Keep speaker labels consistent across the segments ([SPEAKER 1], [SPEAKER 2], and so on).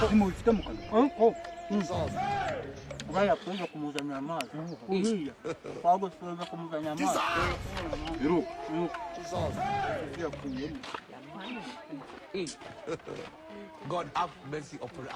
[SPEAKER 1] Zimufite mu kanwa. Baya kwenza kumuzanira amazi. Uriya. Kwago kwenza kumuzanira amazi.
[SPEAKER 2] Biruka.
[SPEAKER 3] God have mercy upon us.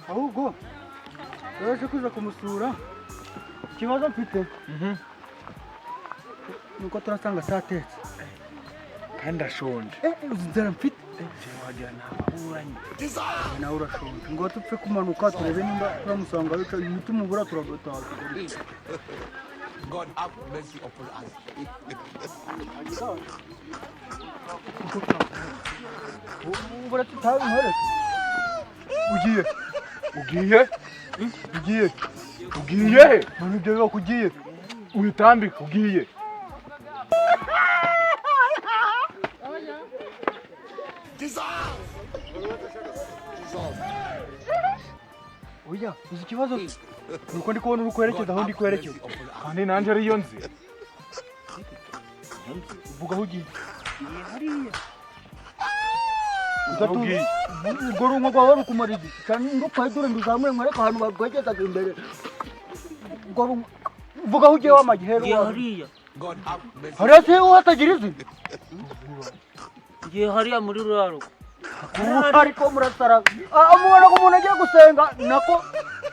[SPEAKER 1] Ahubwo yaje kuza kumusura ikibazo mfite nuko turasanga satetse
[SPEAKER 2] kandi ashonje
[SPEAKER 1] uzindara mfite
[SPEAKER 2] wagira nababuranye
[SPEAKER 1] nawe urashonje ngo tupfe kumanuka turebe nimba turamusanga bica imitima ubura turagataha.
[SPEAKER 3] God have mercy upon us.
[SPEAKER 1] Ubura tutabe nkore
[SPEAKER 2] ugiye
[SPEAKER 1] none dego kugiye
[SPEAKER 2] uyitambika ugiye
[SPEAKER 1] oya uzi ikibazo nuko ndi kubona uri kwerekeza aho ndi kwerekeza
[SPEAKER 2] kandi nanjye ariyo nzi
[SPEAKER 1] vuga aho ugiye hariya
[SPEAKER 2] ugiye
[SPEAKER 1] urwo rungo rwawe rukumara iki cyane ngo kwedure nduzamure mwareka ahantu bagwegezaga imbere urwo rungo vuga aho ugiye w'amagihero
[SPEAKER 4] hariya
[SPEAKER 1] hariya se uhatagira izina
[SPEAKER 4] ngiye hariya muri ruraro
[SPEAKER 1] ariko murasara umubona ko umuntu agiye gusenga nako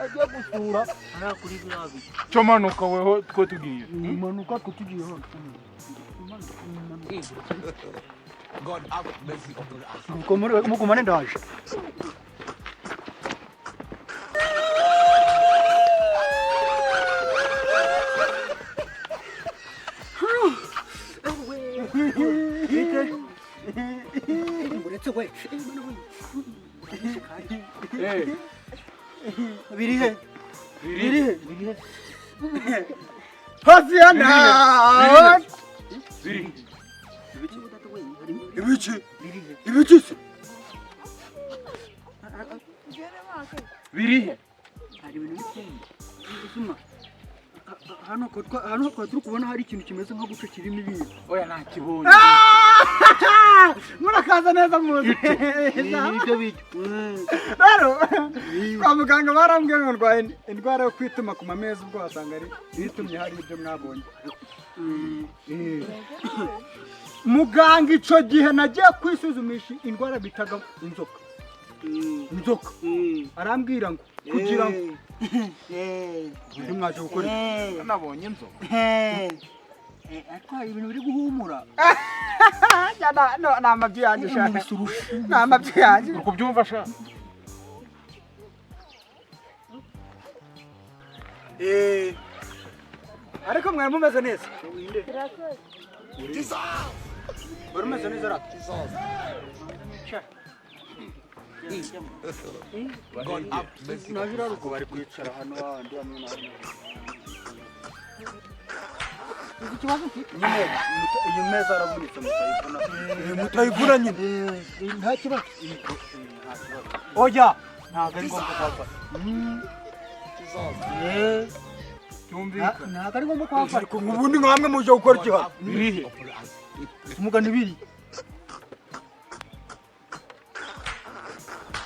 [SPEAKER 1] agiye gusura
[SPEAKER 4] hariya kuri birabi
[SPEAKER 2] cyo manuka weho two tugiye
[SPEAKER 1] manuka two tugiye hano
[SPEAKER 3] God have mercy upon us.
[SPEAKER 1] Mugumane ndaje. Birihe. Hasiana. Ibici se
[SPEAKER 2] birihe
[SPEAKER 1] hari ibintu bituma hano kwa turi kubona hari ikintu kimeze nka guca kirimo ibintu
[SPEAKER 2] oya nakibonye
[SPEAKER 1] murakaza neza muzi
[SPEAKER 4] ibyo bijyo
[SPEAKER 1] rero kwa muganga barambwiye ngo ndwaye indwara yo kwituma ku mameza ubwo wasanga ari bitumye hari ibyo mwabonye muganga ico gihe nagiye kwisuzumisha indwara bitaga inzoka arambwira ngo kugira ngo mwaje gukora
[SPEAKER 2] nabonye inzoka
[SPEAKER 1] atwaye ibintu biri guhumura namabyi yanjye shaka namabyi yanjye
[SPEAKER 2] uri kubyumva sha
[SPEAKER 1] ariko mwari mumeze neza bari mumeze neza rata
[SPEAKER 3] God have mercy upon
[SPEAKER 1] Najira
[SPEAKER 3] us.
[SPEAKER 1] ruko bari kwicara hano handi hamwe na hano. Iki kibazo mfite. Nyine iyi meza arabunitse mutayivuna.
[SPEAKER 2] Mutayivuna nyine.
[SPEAKER 1] Nta kibazo.
[SPEAKER 2] Oya. Ntabwo ari ngombwa kwapfa. Cyumvikana.
[SPEAKER 1] Ntabwo ari ngombwa kwapfa.
[SPEAKER 2] Ariko ubundi nkamwe muje gukora iki hano?
[SPEAKER 3] Mercy upon us.
[SPEAKER 1] Umugani biri.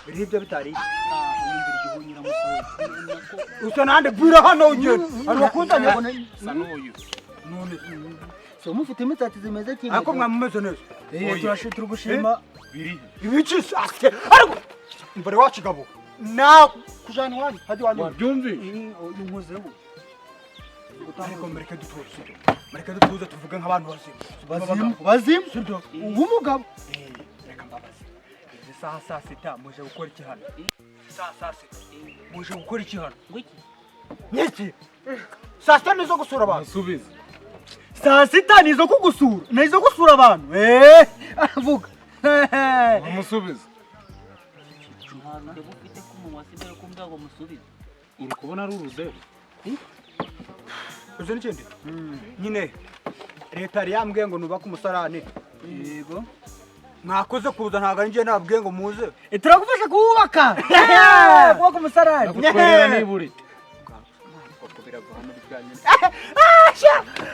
[SPEAKER 1] Biribyo bitari. Unyumvira igihunyira musozi.
[SPEAKER 2] Usa nande bwira hano ugenda.
[SPEAKER 1] Ari wakundanye ngo
[SPEAKER 2] Sanoyo.
[SPEAKER 1] none so mufite imisatsi zimeze kimwe.
[SPEAKER 2] Ako mwamumeze neza.
[SPEAKER 1] Turashitira gushima.
[SPEAKER 2] Biri.
[SPEAKER 1] Ibiki sase. Ariko mbere wacigabo. Na kujana wani hadi wani.
[SPEAKER 2] Wabyumvi?
[SPEAKER 1] Yunkozeho.
[SPEAKER 2] Ariko mureke dutuze. Mureke dutuze tuvuge nk'abantu bazima.
[SPEAKER 1] Bazim. Sibyo. Umugabo.
[SPEAKER 2] Reka mbabaze. Izi saa sita muje gukora iki hano? Saa sita. Muje gukora iki hano? Niki? Saa sita nizo gusura abantu.
[SPEAKER 3] Subiza.
[SPEAKER 1] Saa sita nizo kugusura. Nizo gusura abantu. Avuga.
[SPEAKER 3] Umusubiza.
[SPEAKER 4] ntabwo ufite ku munwa sibyo ko mbwa ngo musubize.
[SPEAKER 3] Uri kubona ari uruzeru?
[SPEAKER 2] Uzi n'ikindi? Nyine leta yari yambwiye ngo nubake umusarane.
[SPEAKER 1] Yego.
[SPEAKER 2] Mwakoze kuza ntabwo ari njye nabwiye ngo muze.
[SPEAKER 1] Turagufasha kuwubaka. Kubaka umusarani.
[SPEAKER 3] Nagukorera niburi.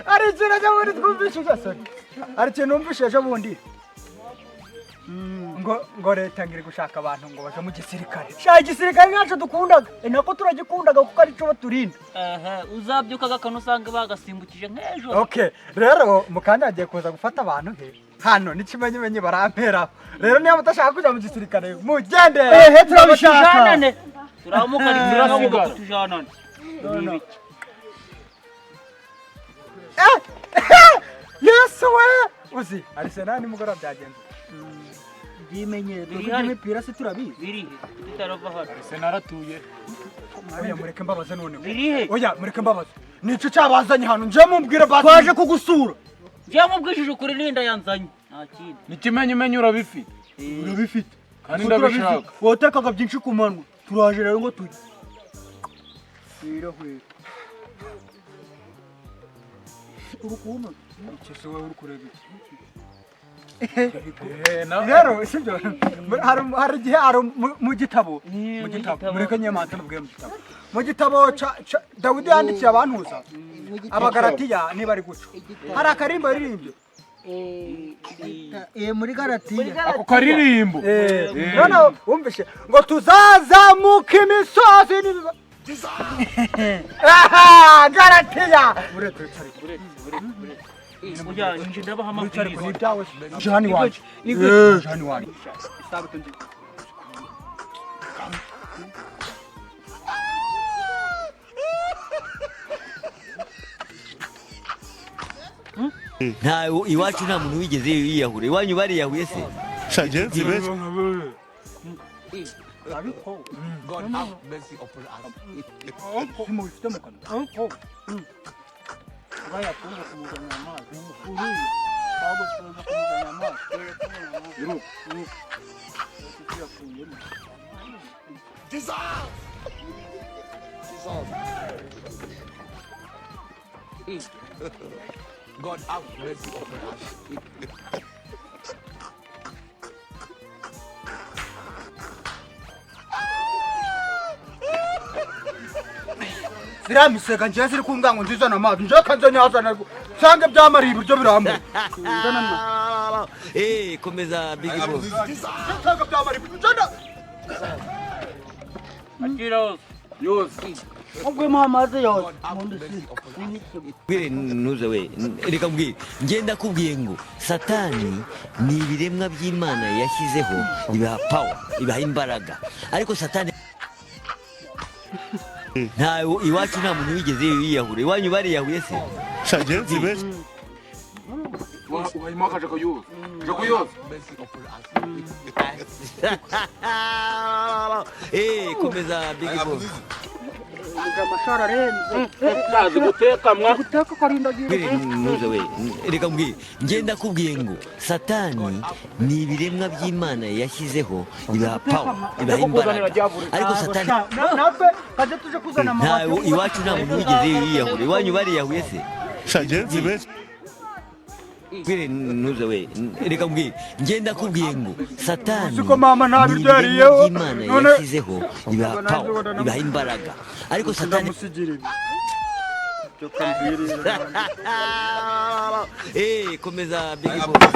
[SPEAKER 2] Ari ikintu cyo muri twumvishije sorry. Ari ikintu numvishije bundi. Ngo leta ngiri gushaka abantu ngo baje mu gisirikare.
[SPEAKER 1] Sha igisirikare ntaco dukundaga. Nako turagikundaga kuko ari cyo baturinda.
[SPEAKER 4] Uzabyuka gakano usanga bagasimbukije nk'ejo.
[SPEAKER 2] Okay, rero mukanya agiye kuza gufata abantu he. Hano n'ikimenyimenyi barampera. Rero niyo mutashaka kujya mu gisirikare mugende.
[SPEAKER 1] Turabishaka.
[SPEAKER 4] Turamuka turasiga kutujanana.
[SPEAKER 2] Yesu we. Uzi, Arsenal ni mugora byagenze.
[SPEAKER 1] Bimenye imipira se turabizi.
[SPEAKER 4] Birihe tutarava hano.
[SPEAKER 3] Se naratuye.
[SPEAKER 2] Oya mureke mbabaze none.
[SPEAKER 4] Birihe?
[SPEAKER 2] Oya mureke mbabaze. Nico cyabazanye hano nje mumbwire basi.
[SPEAKER 1] Twaje kugusura.
[SPEAKER 4] Njya mubwishije ukuri ninda yanzanye. Nta kindi.
[SPEAKER 3] N'ikimenyimenyi urabifite.
[SPEAKER 1] Urabifite.
[SPEAKER 3] Kandi ndabishaka.
[SPEAKER 1] Wotekaga byinshi ku manwa. Turaje rero ngo tujye. Hwira. Urukuma.
[SPEAKER 2] Ikese wewe uri kureba iki?
[SPEAKER 3] Rero
[SPEAKER 2] sibyo hari igihe ari mu gitabo mureke nyemanza nubwiye mu gitabo mu gitabo Dawidi yandikiye abantuza abagaratiya niba ari guca hari akarimbo aririmbye
[SPEAKER 1] muri Galatiya.
[SPEAKER 3] ako karirimbo
[SPEAKER 2] none wumvishe ngo tuzazamuka imisozi Galatiya uretse
[SPEAKER 4] Ujya nje ndabaha amabwiriza.
[SPEAKER 2] ibyawe jani wanje jani wanje
[SPEAKER 5] nta iwacu nta muntu wigeze yiyahura iwanyu bariyahuye se
[SPEAKER 3] shagenzi beza
[SPEAKER 5] God have mercy upon us.
[SPEAKER 2] mubifite mu kanwa
[SPEAKER 4] Baya kuza kumuzana amazi. Uruye. Babo kuza kumuzana amazi.
[SPEAKER 3] God have mercy upon us.
[SPEAKER 2] ziramisega nje ziri kungango nzizana amazi nje kanzanye hazana sange byamari ibiryo birambe
[SPEAKER 5] komeza big boss
[SPEAKER 2] sange byamari ibiryo
[SPEAKER 4] Akira
[SPEAKER 3] Yose.
[SPEAKER 1] Ubwo muhamaze yose.
[SPEAKER 5] Bwire ntuze we reka mbwire ngenda kubwiye ngo satani ni ibiremwa by'Imana yashyizeho ibaha power ibaha imbaraga ariko satani nta iwacu nta muntu wigeze yiyahura iwanyu bariyahuye se
[SPEAKER 3] Shagenzi beza. Wahimaka jako yose. Jako yose.
[SPEAKER 5] komeza big boss
[SPEAKER 1] amashara arenze
[SPEAKER 4] Kazi guteka mwa.
[SPEAKER 1] guteka karindagira
[SPEAKER 5] Mbere nuza we reka mbwira ngenda kubwiye ngo satani ni ibiremwa by'Imana yashyizeho ibaha power ibaha imbaraga ariko satani
[SPEAKER 1] natwe kaje tuje kuzana amabati
[SPEAKER 5] nta iwacu nta muntu wigeze yiyahura iwanyu bariyahuye se
[SPEAKER 3] shagenzi benshi
[SPEAKER 5] mbere nuza we reka mbwira ngenda kubwiye ngo satani
[SPEAKER 2] Siko mama nta
[SPEAKER 5] ni
[SPEAKER 2] biryo
[SPEAKER 5] ibiremwa
[SPEAKER 2] yariyeho.
[SPEAKER 5] by'Imana
[SPEAKER 2] None-
[SPEAKER 5] yashyizeho ibaha power ibaha imbaraga ariko satani
[SPEAKER 2] ndamusigire
[SPEAKER 5] komeza big boss